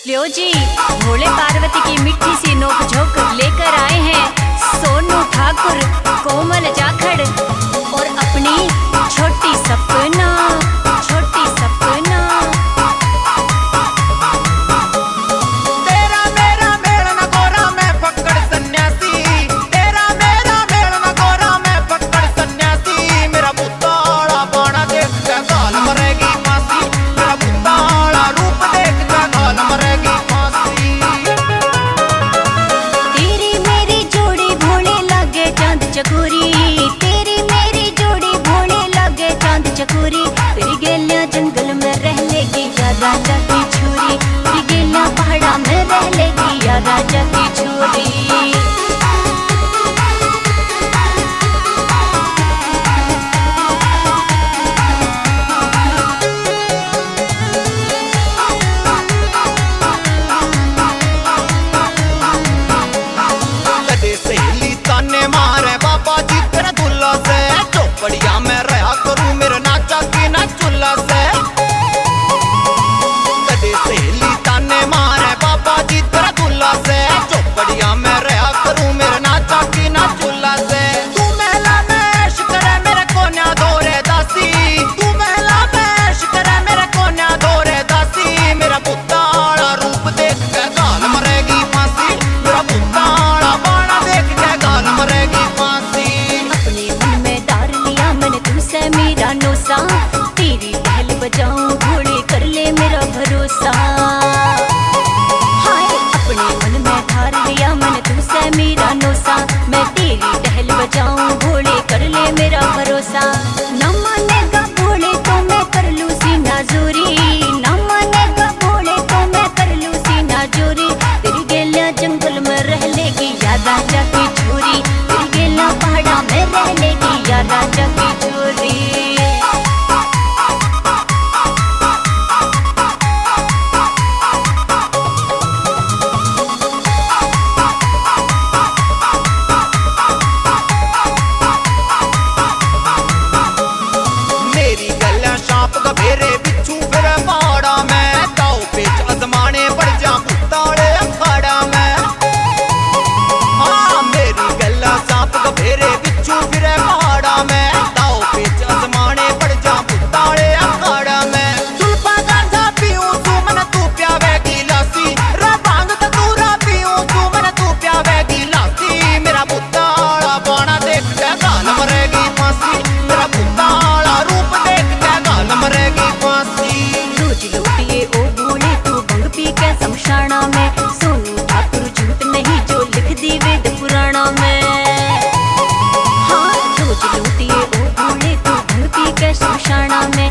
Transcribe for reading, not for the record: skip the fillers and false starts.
लियो जी, भोले पार्वती की मिट्टी सी नोक झोंक लेकर आए हैं सोनू ठाकुर, कोमल जाखड़ और अपनी छोटी सपना, छोटी सपना। तेरा मेरा मेल न गोरा मैं पकड़ सन्यासी, तेरा मेरा मेल न गोरा मैं पकड़ सन्यासी। मेरा पुताड़ा बाणा देख के गाल मरेगी फांसी, मेरा पुताड़ा रूप देख के गाल मरेगी फांसी। तेरी मेरी जोड़ी भोले लागे चांद चकोरी, तेरी मेरी जोड़ी भोले लागे चांद चकोरी। तेरी गेलियां जंगल में रह लेगी या राजा की छोरी, तेरी गेलियां पहाड़ा में रह लेगी या राजा की छोरी। सहेली ताने मारे बाबा जी तेरा दूल्हा से, चौपड़िया में रहा करूं मेरे नाचा की ना चूल्हा से। कदे सहेली ताने मारे बाबा जी तेरा दूल्हा से, चौपड़िया में रहा करूं मेरे नाचा की ना चूल्हा से। तू महला में ऐश करे मेरे कोन्या दौरे दासी, तू महला में ऐश करे मेरे कोन्या दौरे दासी। मेरा पुताड़ा रूप देख के गाल मरेगी फांसी, मेरा पुताड़ा बाणा देख के गाल मरेगी फांसी। अपने मन में डार लिया मैंने तुमसे मेरा नोसा, तेरी पहल बजाऊं घोड़े कर ले मेरा भरोसा। हाय अपने मन में धार लिया मैंने तुमसे मेरा नोसा, मैं तेरी टहल बजाऊं घोड़े कर ले मेरा भरोसा। न मानेगा भोले तो मैं कर लूं सीना जोरी, न मानेगा भोले तो मैं कर लूं सीना जोरी। तेरी गेलियां जंगल में रह लेगी या राजा की छोरी, तेरी गेलियां पहाड़ा में रह लेगी या राजा की छोरी। मेरी गल्ला सांप गभेरे बिच्छू फिर पहाड़ा में, दाव पेच अजमाने पड़ जा पुताड़े अखाड़ा में। हाँ मेरी गल्ला सांप गभेरे बिच्छू फिर पहाड़ा में, दाव पेच अजमाने पड़ जा पुताड़े अखाड़ा में। सुल्फा गांजा पीऊं तू मन तू प्यावे गिलासी, रा भांग धतूरा पीऊं तू मन तू प्यावे गिलासी। मेरा पुताड़ा बाणा देख के गाल मरेगी फांसी, मेरा पुताड़ा रूप देख के गाल मरेगी फांसी। रोज लौटिए ओ भोले तू भंग पी के शमशाना में, सोनू ठाकुर झूठ नहीं जो लिख दी वेद पुराणा में। हाँ रोज लौटिए ओ भोले तू भंग पी के शमशाना में,